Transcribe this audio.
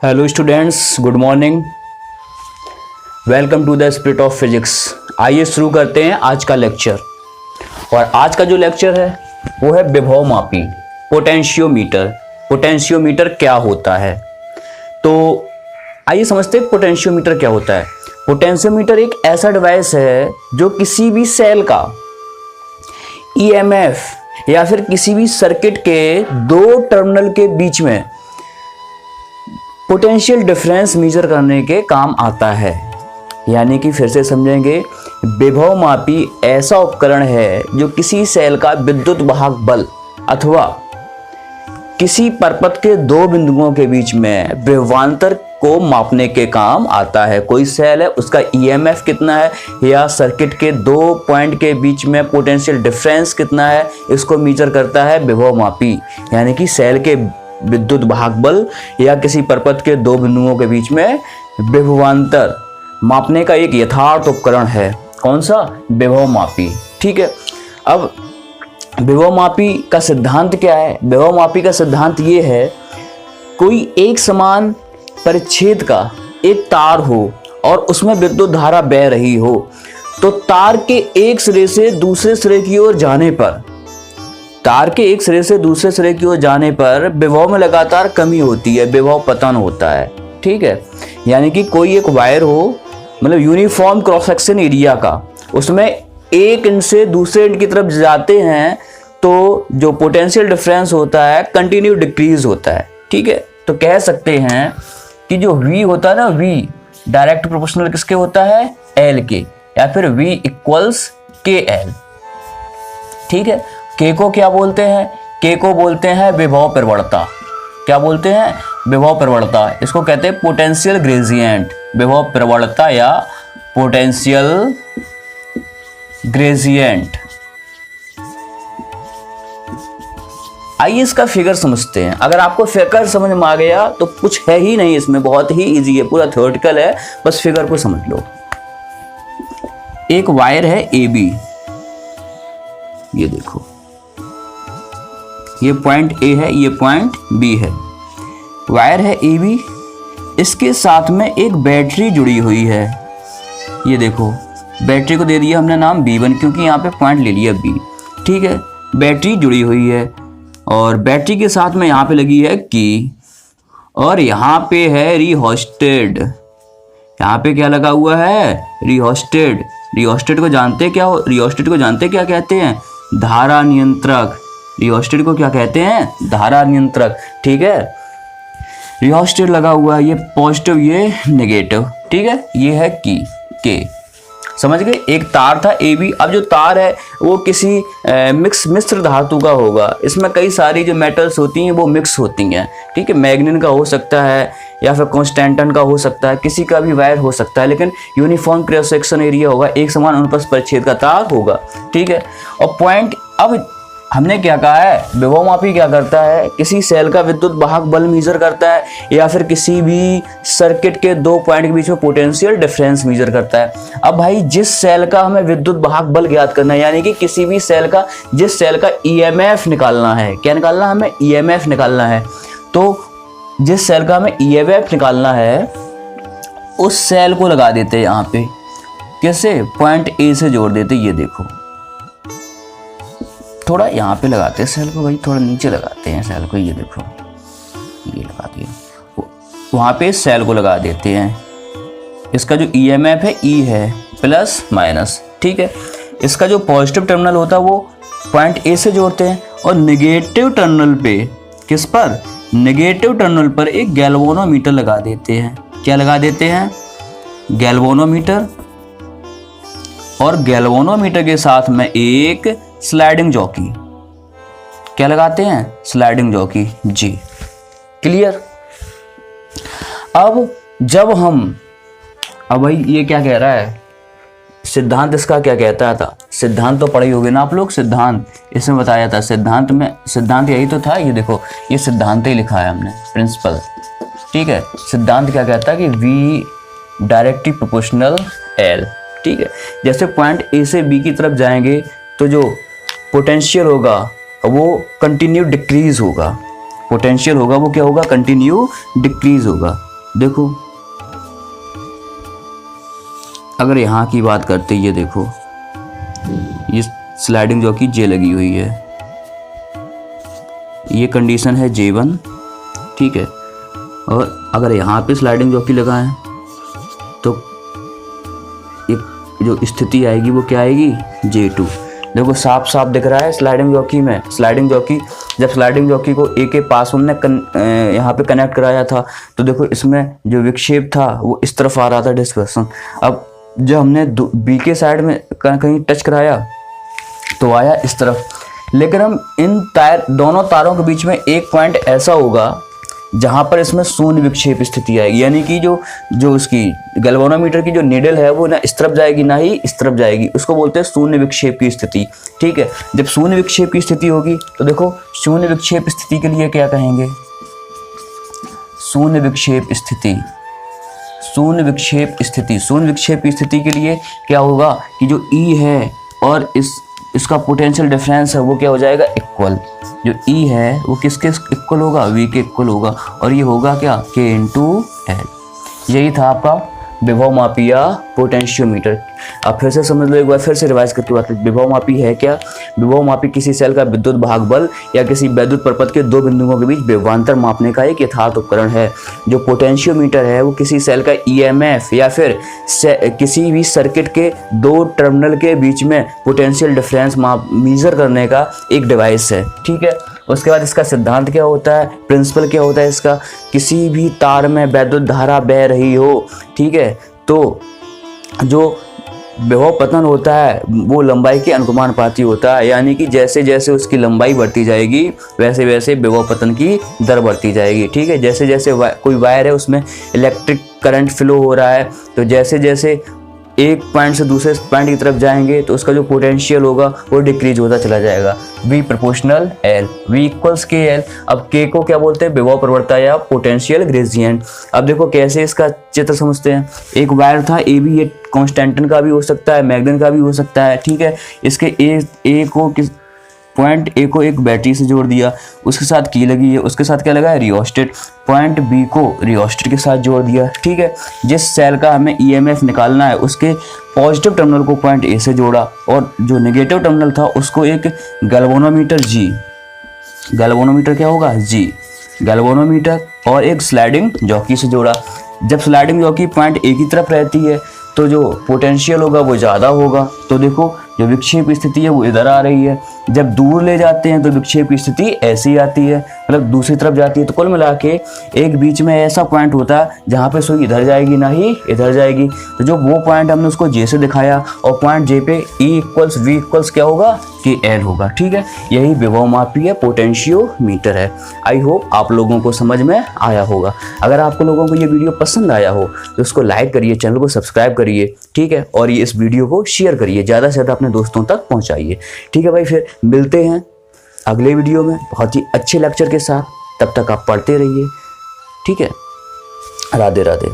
Hello students, good morning. Welcome to the spirit of physics. आइए शुरू करते हैं आज का लेक्चर। और आज का जो लेक्चर है वो है विभवमापी, पोटेंशियोमीटर। पोटेंशियोमीटर क्या होता है, तो आइए समझते हैं पोटेंशियोमीटर क्या होता है। पोटेंशियोमीटर एक ऐसा डिवाइस है जो किसी भी सेल का ईएमएफ या फिर किसी भी सर्किट के दो टर्मिनल के बीच में पोटेंशियल डिफरेंस मेजर करने के काम आता है। यानी कि फिर से समझेंगे, विभवमापी ऐसा उपकरण है जो किसी सेल का विद्युत वाहक बल अथवा किसी परपथ के दो बिंदुओं के बीच में विभवांतर को मापने के काम आता है। कोई सेल है, उसका ईएमएफ कितना है या सर्किट के दो पॉइंट के बीच में पोटेंशियल डिफरेंस कितना है, इसको मेजर करता है विभवमापी। यानी कि सेल के विद्युत वाहक बल या किसी परपथ के दो बिंदुओं के बीच में विभवांतर मापने का एक यथार्थ उपकरण है। कौन सा? विभवमापी। ठीक है, अब विभवमापी का सिद्धांत क्या है? विभवमापी का सिद्धांत ये है, कोई एक समान परिच्छेद का एक तार हो और उसमें विद्युत धारा बह रही हो, तो तार के एक सिरे से दूसरे सिरे की ओर जाने पर विभव में लगातार कमी होती है, विभव पतन होता है। ठीक है, यानी कि कोई एक वायर हो, मतलब यूनिफॉर्म क्रॉस सेक्शन एरिया का, उसमें एक एंड से दूसरे एंड की तरफ जाते हैं तो जो पोटेंशियल डिफरेंस होता है कंटिन्यू डिक्रीज होता है। ठीक है, तो कह सकते हैं कि जो V होता है ना, V डायरेक्ट प्रोपोर्शनल किसके होता है? L के, या फिर V इक्वल्स KL। ठीक है, K को क्या बोलते हैं? K को बोलते हैं विभव प्रवणता। क्या बोलते हैं? विभव प्रवणता। इसको कहते हैं पोटेंशियल ग्रेडियंट। विभव प्रवणता या पोटेंशियल ग्रेडियंट। आइए इसका फिगर समझते हैं। अगर आपको फिगर समझ में आ गया तो कुछ है ही नहीं इसमें, बहुत ही इजी है, पूरा थ्योरेटिकल है, बस फिगर को समझ लो। एक वायर है AB, ये देखो, ये पॉइंट A है, ये पॉइंट B है। वायर है AB, इसके साथ में एक बैटरी जुड़ी हुई है। ये देखो, बैटरी को दे दिया हमने नाम B1 क्योंकि यहाँ पे पॉइंट ले लिया B। ठीक है, बैटरी जुड़ी हुई है और बैटरी के साथ में यहाँ पे लगी है की, और यहाँ पे है रिहोस्टेट। यहाँ पे क्या लगा हुआ है? रिहोस्टेट। रिहोस्टेट को जानते क्या कहते हैं? धारा नियंत्रक। रिहोस्टेट को क्या कहते हैं? धारा नियंत्रक। ठीक है, रिहोस्टेट लगा हुआ है, ये पॉजिटिव ये नेगेटिव। ठीक है, ये है की के। समझ गए? एक तार था AB। अब जो तार है वो किसी मिश्र धातु का होगा। इसमें कई सारी जो मेटल्स होती हैं वो मिक्स होती हैं। ठीक है, मैग्नीन का हो सकता है या फिर कॉन्स्टेंटन का हो सकता है, किसी का भी वायर हो सकता है, लेकिन यूनिफॉर्म क्रॉस सेक्शन एरिया होगा, एक समान अनुप्रस्थ परिच्छेद का तार होगा। ठीक है, और पॉइंट, अब हमने क्या कहा है? विभवमापी क्या करता है? किसी सेल का विद्युत वाहक बल मेजर करता है या फिर किसी भी सर्किट के दो पॉइंट के बीच में पोटेंशियल डिफरेंस मेजर करता है। अब भाई, जिस सेल का हमें विद्युत वाहक बल ज्ञात करना है, यानी कि किसी भी सेल का, जिस सेल का ईएमएफ निकालना है, क्या निकालना है हमें? ईएमएफ निकालना है। तो जिस सेल का हमें ईएमएफ निकालना है उस सेल को लगा देते हैं यहाँ पे। कैसे? पॉइंट A से जोड़ देते। ये देखो, थोड़ा यहाँ पे लगाते हैं सेल को भाई, थोड़ा नीचे लगाते हैं सेल को। ये देखो, ये लगा दिया, वहाँ पे सेल को लगा देते हैं। इसका जो ईएमएफ है E है, प्लस माइनस। ठीक है, इसका जो पॉजिटिव टर्मिनल होता है वो पॉइंट A से जोड़ते हैं, और नेगेटिव टर्मिनल पे, किस पर? नेगेटिव टर्मिनल पर एक गैल्वेनोमीटर लगा देते हैं। क्या लगा देते हैं? गैल्वेनोमीटर। और गैल्वेनोमीटर के साथ में एक स्लाइडिंग जॉकी। क्या लगाते हैं? Sliding jockey. जी, क्लियर। अब भाई ये क्या कह रहा है? सिद्धांत इसका क्या कहता था? सिद्धांत तो पढ़े होगे ना आप लोग। सिद्धांत इसमें बताया था, सिद्धांत यही तो था। ये देखो, ये सिद्धांत ही लिखा है हमने, प्रिंसिपल। ठीक है, सिद्धांत क्या कहता है कि V डायरेक्टली प्रोपोर्शनल L। ठीक है, जैसे पॉइंट A से B की तरफ जाएंगे तो जो पोटेंशियल होगा वो कंटिन्यू डिक्रीज होगा। पोटेंशियल होगा वो क्या होगा? कंटिन्यू डिक्रीज होगा। देखो अगर यहाँ की बात करते ये देखो, ये स्लाइडिंग जॉकी जे लगी हुई है, ये कंडीशन है J1, ठीक है। और अगर यहाँ पे स्लाइडिंग जॉकी लगाएं तो एक जो स्थिति आएगी वो क्या आएगी, J2। देखो साफ साफ दिख रहा है स्लाइडिंग जॉकी में। स्लाइडिंग जॉकी, जब स्लाइडिंग जॉकी को ए के पास हमने यहाँ पे कनेक्ट कराया था तो देखो इसमें जो विक्षेप था वो इस तरफ आ रहा था, डिस्पर्सन। अब जब हमने बी के साइड में कहीं टच कराया तो आया इस तरफ। लेकिन हम इन दोनों तारों के बीच में एक पॉइंट ऐसा होगा जहाँ पर इसमें शून्य विक्षेप स्थिति आएगी, यानी कि जो उसकी गैल्वेनोमीटर की जो नीडल है वो ना इस तरफ जाएगी ना ही इस तरफ जाएगी, उसको बोलते हैं शून्य विक्षेप की स्थिति, ठीक है। जब शून्य विक्षेप की स्थिति होगी तो देखो शून्य विक्षेप स्थिति के लिए क्या कहेंगे, शून्य विक्षेप स्थिति। शून्य विक्षेप स्थिति, शून्य विक्षेप की स्थिति के लिए क्या होगा कि जो E है और इसका पोटेंशियल डिफरेंस है वो क्या हो जाएगा, इक्वल। जो E है वो किसके इक्वल होगा, V के इक्वल होगा, और ये होगा क्या, K × L। यही था आपका विभव मापी या पोटेंशियोमीटर। आप फिर से समझ लो एक बार, फिर से रिवाइज करके बात करें। विभव मापी है क्या, विभव मापी किसी सेल का विद्युत भाग बल या किसी वैद्युत परपथ के दो बिंदुओं के बीच विभवांतर मापने का एक यथार्थ उपकरण है। जो पोटेंशियोमीटर है वो किसी सेल का EMF या फिर किसी भी सर्किट के दो टर्मिनल के बीच में पोटेंशियल डिफरेंस मेजर करने का एक डिवाइस है, ठीक है। उसके बाद इसका सिद्धांत क्या होता है, प्रिंसिपल क्या होता है इसका, किसी भी तार में वैद्युत धारा बह रही हो, ठीक है, तो जो विभव पतन होता है वो लंबाई के अनुपाती होता है, यानी कि जैसे जैसे उसकी लंबाई बढ़ती जाएगी वैसे वैसे विभव पतन की दर बढ़ती जाएगी, ठीक है। जैसे जैसे कोई वायर है उसमें इलेक्ट्रिक करंट फ्लो हो रहा है, तो जैसे जैसे एक पॉइंट से दूसरे पॉइंट की तरफ जाएंगे तो उसका जो पोटेंशियल होगा वो डिक्रीज होता चला जाएगा। V proportional L, V = KL। अब K को क्या बोलते हैं, विभव प्रवणता या पोटेंशियल ग्रेडियंट। अब देखो कैसे इसका चित्र समझते हैं। एक वायर था AB, ये कॉन्स्टेंटन का भी हो सकता है, मैग्नेट का भी हो सकता है, ठीक है। इसके पॉइंट A को एक बैटरी से जोड़ दिया, उसके साथ की लगी है, उसके साथ क्या लगा है, रियोस्टेट। पॉइंट B को रियोस्टेट के साथ जोड़ दिया, ठीक है। जिस सेल का हमें EMF निकालना है उसके पॉजिटिव टर्मिनल को पॉइंट A से जोड़ा, और जो नेगेटिव टर्मिनल था उसको एक गैल्वेनोमीटर G, गैल्वेनोमीटर क्या होगा, G गैल्वेनोमीटर, और एक स्लाइडिंग जॉकी से जोड़ा। जब स्लाइडिंग जॉकी पॉइंट A की तरफ रहती है तो जो पोटेंशियल होगा वो ज़्यादा होगा, तो देखो जो विक्षेप स्थिति है वो इधर आ रही है। जब दूर ले जाते हैं तो विक्षेप की स्थिति ऐसी आती है, मतलब दूसरी तरफ जाती है। तो कुल मिला के एक बीच में ऐसा पॉइंट होता है जहाँ पे सुई इधर जाएगी ना ही इधर जाएगी। तो जो वो पॉइंट हमने उसको J से दिखाया, और पॉइंट J पे E = V = क्या होगा, KL होगा, ठीक है। यही विभव मापी है, पोटेंशियोमीटर है। आई होप आप लोगों को समझ में आया होगा। अगर आपको लोगों को ये वीडियो पसंद आया हो तो उसको लाइक करिए, चैनल को सब्सक्राइब करिए, ठीक है, और ये इस वीडियो को शेयर करिए, ज़्यादा से ज़्यादा अपने दोस्तों तक पहुँचाइए, ठीक है भाई। फिर मिलते हैं अगले वीडियो में बहुत ही अच्छे लेक्चर के साथ। तब तक आप पढ़ते रहिए, ठीक है। राधे राधे।